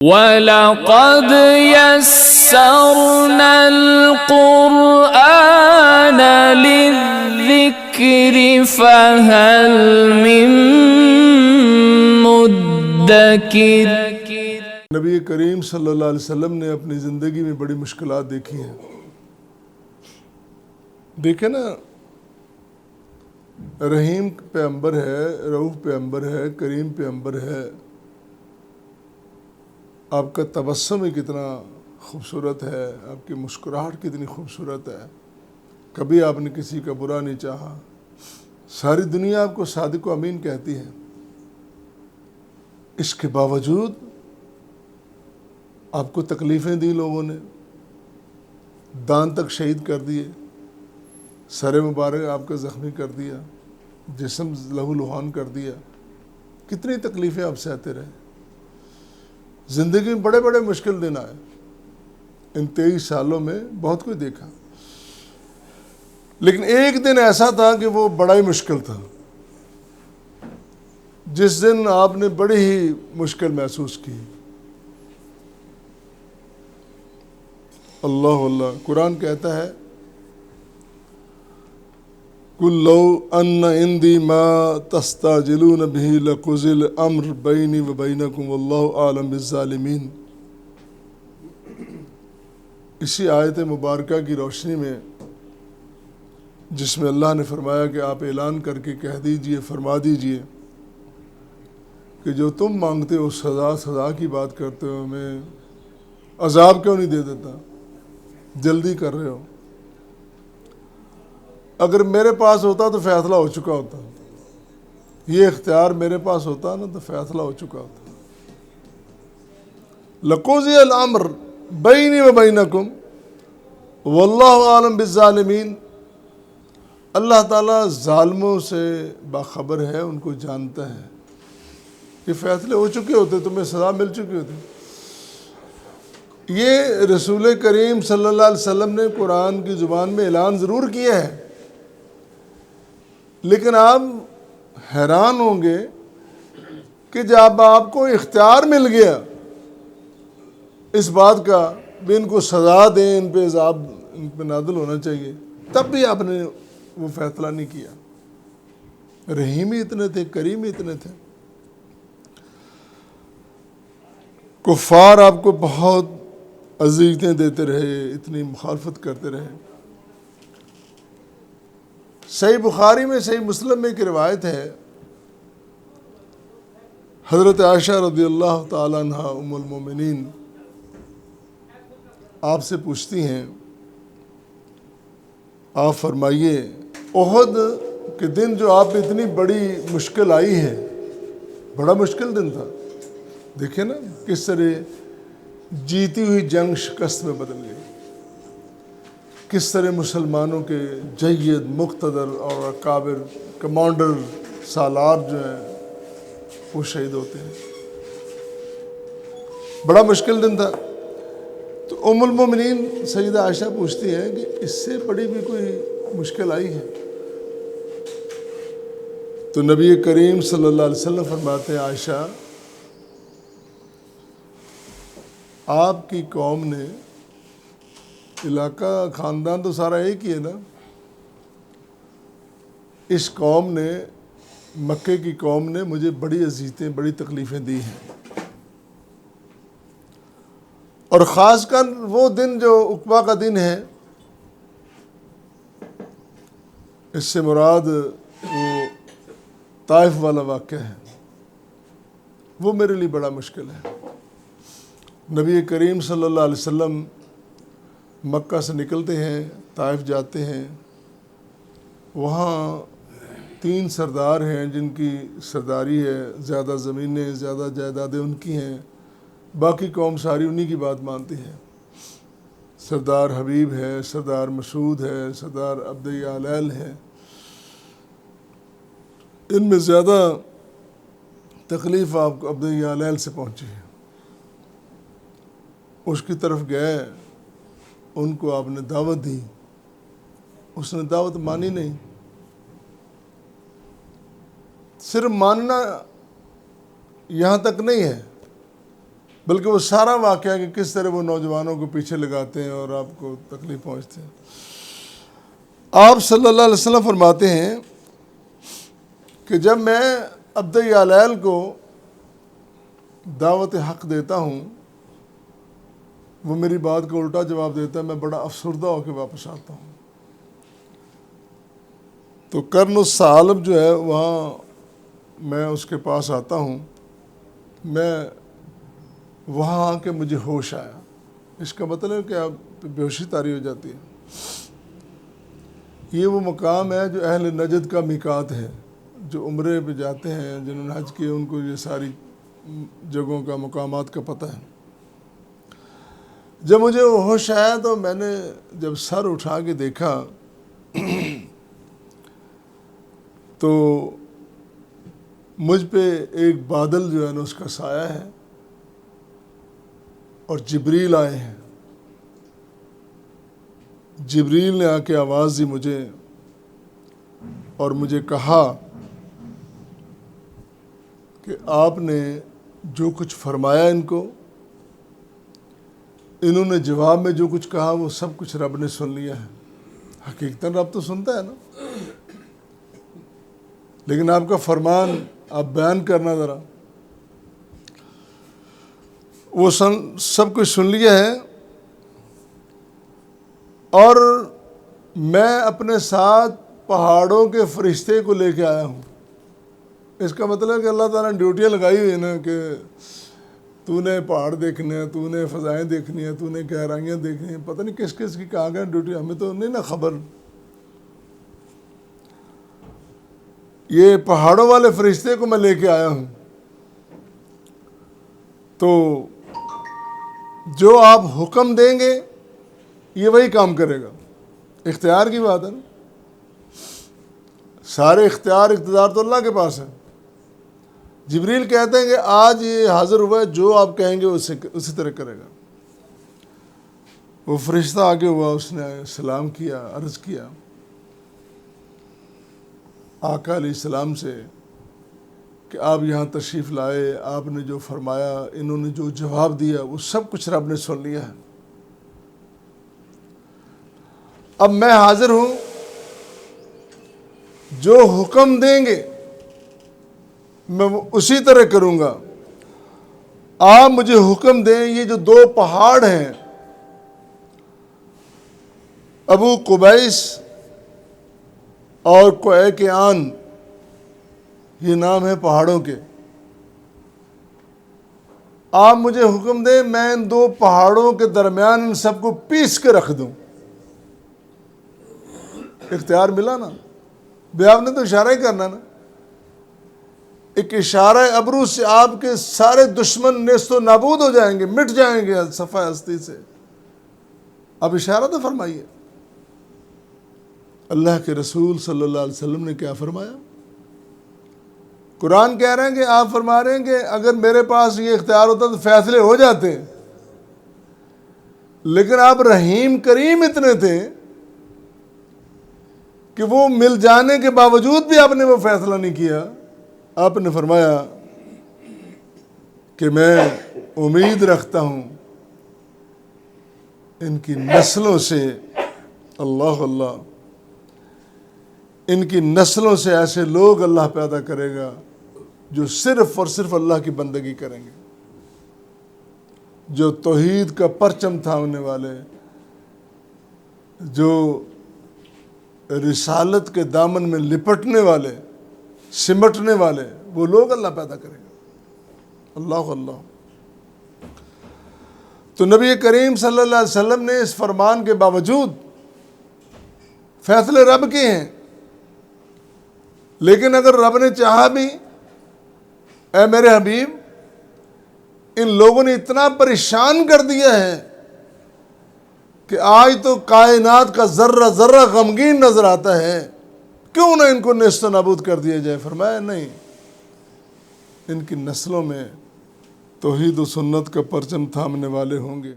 وَلَقَدْ يَسَّرْنَا الْقُرْآنَ لِلذِّكْرِ فَهَلْ مِن مُدَّكِرٍ۔ نبی کریم صلی اللہ علیہ وسلم نے اپنی زندگی میں بڑی مشکلات دیکھی ہیں۔ دیکھیں نا، رحیم پیغمبر ہے، رؤوف پیغمبر ہے، کریم پیغمبر ہے، آپ کا تبسم ہی کتنا خوبصورت ہے، آپ کی مسکراہٹ کتنی خوبصورت ہے، کبھی آپ نے کسی کا برا نہیں چاہا، ساری دنیا آپ کو صادق و امین کہتی ہے، اس کے باوجود آپ کو تکلیفیں دی لوگوں نے، دان تک شہید کر دیے، سر مبارک آپ کا زخمی کر دیا، جسم لہو لہان کر دیا، کتنی تکلیفیں آپ سہتے رہے۔ زندگی میں بڑے بڑے مشکل دن آئے، ان 23 سالوں میں بہت کچھ دیکھا، لیکن ایک دن ایسا تھا کہ وہ بڑا ہی مشکل تھا، جس دن آپ نے بڑی ہی مشکل محسوس کی۔ اللہ اللہ، قرآن کہتا ہے قُلْ لَوْ أَنَّ عِنْدِي مَا تَسْتَعْجِلُونَ بِهِ لَقُضِيَ الْأَمْرُ بَيْنِي وَبَيْنَكُمْ وَاللَّهُ أَعْلَمُ بِالظَّالِمِينَ۔ اسی آیت مبارکہ کی روشنی میں، جس میں اللہ نے فرمایا کہ آپ اعلان کر کے کہہ دیجئے، فرما دیجئے کہ جو تم مانگتے ہو سزا کی بات کرتے ہو، میں عذاب کیوں نہیں دے دیتا، جلدی کر رہے ہو۔ اگر میرے پاس ہوتا تو فیصلہ ہو چکا ہوتا، یہ اختیار میرے پاس ہوتا نا تو فیصلہ ہو چکا ہوتا۔ لَقُضِيَ الْأَمْرُ بَيْنِي وَبَيْنَكُمْ وَاللَّهُ أَعْلَمُ بِالظَّالِمِينَ۔ اللہ تعالیٰ ظالموں سے باخبر ہے، ان کو جانتا ہے، کہ فیصلے ہو چکے ہوتے، تمہیں سزا مل چکی ہوتی۔ یہ رسول کریم صلی اللہ علیہ وسلم نے قرآن کی زبان میں اعلان ضرور کیا ہے، لیکن آپ حیران ہوں گے کہ جب آپ کو اختیار مل گیا اس بات کا بھی ان کو سزا دیں، ان پہ عذاب ان پہ نازل ہونا چاہیے، تب بھی آپ نے وہ فیصلہ نہیں کیا۔ رحیم ہی اتنے تھے، کریم ہی اتنے تھے۔ کفار آپ کو بہت اذیتیں دیتے رہے، اتنی مخالفت کرتے رہے۔ صحیح بخاری میں، صحیح مسلم میں ایک روایت ہے، حضرت عائشہ رضی اللہ تعالیٰ عنہ ام المومنین آپ سے پوچھتی ہیں، آپ فرمائیے احد کے دن جو آپ پہ اتنی بڑی مشکل آئی ہے، بڑا مشکل دن تھا، دیکھیں نا کس طرح جیتی ہوئی جنگ شکست میں بدل گئی، کس طرح مسلمانوں کے جید مقتدر اور اکابر کمانڈر سالار جو ہیں وہ شہید ہوتے ہیں، بڑا مشکل دن تھا۔ تو ام المومنین سیدہ عائشہ پوچھتی ہیں کہ اس سے بڑی بھی کوئی مشکل آئی ہے؟ تو نبی کریم صلی اللہ علیہ وسلم فرماتے ہیں، عائشہ آپ کی قوم نے، علاقہ خاندان تو سارا ایک ہی ہے نا، اس قوم نے، مکے کی قوم نے مجھے بڑی اذیتیں، بڑی تکلیفیں دی ہیں، اور خاص کر وہ دن جو عقبہ کا دن ہے، اس سے مراد وہ طائف والا واقعہ ہے، وہ میرے لیے بڑا مشکل ہے۔ نبی کریم صلی اللہ علیہ وسلم مکہ سے نکلتے ہیں، طائف جاتے ہیں، وہاں 3 سردار ہیں جن کی سرداری ہے، زیادہ زمینیں، زیادہ جائیدادیں ان کی ہیں، باقی قوم ساری انہی کی بات مانتی ہے۔ سردار حبیب ہے، سردار مسعود ہے، سردار عبد یعلیل ہے، ان میں زیادہ تکلیف آپ کو عبد یعلیل سے پہنچی ہے۔ اس کی طرف گئے، ان کو آپ نے دعوت دی، اس نے دعوت مانی نہیں۔ صرف ماننا یہاں تک نہیں ہے، بلکہ وہ سارا واقعہ کہ کس طرح وہ نوجوانوں کو پیچھے لگاتے ہیں اور آپ کو تکلیف پہنچتے ہیں۔ آپ صلی اللہ علیہ وسلم فرماتے ہیں کہ جب میں عبد یعلیل کو دعوت حق دیتا ہوں، وہ میری بات کو الٹا جواب دیتا ہے، میں بڑا افسردہ ہو کے واپس آتا ہوں۔ تو قرن الثعلب جو ہے وہاں میں اس کے پاس آتا ہوں، میں وہاں آ کے مجھے ہوش آیا۔ اس کا مطلب ہے کہ اب بے ہوشی طاری ہو جاتی ہے۔ یہ وہ مقام ہے جو اہل نجد کا میقات ہے، جو عمرے پہ جاتے ہیں، جنہوں نے حج کیا، ان کو یہ ساری جگہوں کا، مقامات کا پتہ ہے۔ جب مجھے وہ ہوش آیا تو میں نے جب سر اٹھا کے دیکھا تو مجھ پہ ایک بادل جو ہے نا اس کا سایہ ہے، اور جبریل آئے ہیں۔ جبریل نے آ کے آواز دی مجھے اور مجھے کہا کہ آپ نے جو کچھ فرمایا ان کو، انہوں نے جواب میں جو کچھ کہا، وہ سب کچھ رب نے سن لیا ہے۔ حقیقتاً رب تو سنتا ہے نا، لیکن آپ کا فرمان آپ بیان کرنا ذرا، وہ سب کچھ سن لیا ہے۔ اور میں اپنے ساتھ پہاڑوں کے فرشتے کو لے کے آیا ہوں۔ اس کا مطلب ہے کہ اللہ تعالیٰ نے ڈیوٹیاں لگائی ہوئی ہیں نا، کہ تو نے پہاڑ دیکھنے ہیں، تو نے فضائیں دیکھنی ہیں، تو نے گہرائیاں دیکھنی ہیں، پتہ نہیں کس کس کی کہاں گئے ڈیوٹی، ہمیں تو نہیں نا خبر۔ یہ پہاڑوں والے فرشتے کو میں لے کے آیا ہوں، تو جو آپ حکم دیں گے یہ وہی کام کرے گا۔ اختیار کی بات ہے نا، سارے اختیار اقتدار تو اللہ کے پاس ہے۔ جبریل کہتے ہیں کہ آج یہ حاضر ہوا ہے، جو آپ کہیں گے اسی طرح کرے گا۔ وہ فرشتہ آگے ہوا، اس نے سلام کیا، عرض کیا آقا علیہ السلام سے کہ آپ یہاں تشریف لائے، آپ نے جو فرمایا، انہوں نے جو جواب دیا، وہ سب کچھ رب نے سن لیا ہے۔ اب میں حاضر ہوں، جو حکم دیں گے میں اسی طرح کروں گا۔ آپ مجھے حکم دیں، یہ جو دو پہاڑ ہیں، ابو قبیس اور کویکیان، یہ نام ہے پہاڑوں کے، آپ مجھے حکم دیں میں ان دو پہاڑوں کے درمیان ان سب کو پیس کے رکھ دوں۔ اختیار ملا نا، بے آپ نے تو اشارہ ہی کرنا نا، ایک اشارہ ابرو سے آپ کے سارے دشمن نیست و نابود ہو جائیں گے، مٹ جائیں گے صفحہ ہستی سے۔ اب اشارہ تو فرمائیے۔ اللہ کے رسول صلی اللہ علیہ وسلم نے کیا فرمایا؟ قرآن کہہ رہے ہیں کہ آپ فرما رہے ہیں کہ اگر میرے پاس یہ اختیار ہوتا تو فیصلے ہو جاتے، لیکن آپ رحیم کریم اتنے تھے کہ وہ مل جانے کے باوجود بھی آپ نے وہ فیصلہ نہیں کیا۔ آپ نے فرمایا کہ میں امید رکھتا ہوں ان کی نسلوں سے، اللہ اللہ، ان کی نسلوں سے ایسے لوگ اللہ پیدا کرے گا جو صرف اور صرف اللہ کی بندگی کریں گے، جو توحید کا پرچم تھامنے والے، جو رسالت کے دامن میں لپٹنے والے، سمٹنے والے، وہ لوگ اللہ پیدا کرے گا۔ اللہ اللہ۔ تو نبی کریم صلی اللہ علیہ وسلم نے اس فرمان کے باوجود، فیصلے رب کے ہیں، لیکن اگر رب نے چاہا بھی، اے میرے حبیب، ان لوگوں نے اتنا پریشان کر دیا ہے کہ آج تو کائنات کا ذرہ ذرہ غمگین نظر آتا ہے، کیوں نہ ان کو نیست و نابود کر دیا جائے؟ فرمایا نہیں، ان کی نسلوں میں توحید و سنت کا پرچم تھامنے والے ہوں گے۔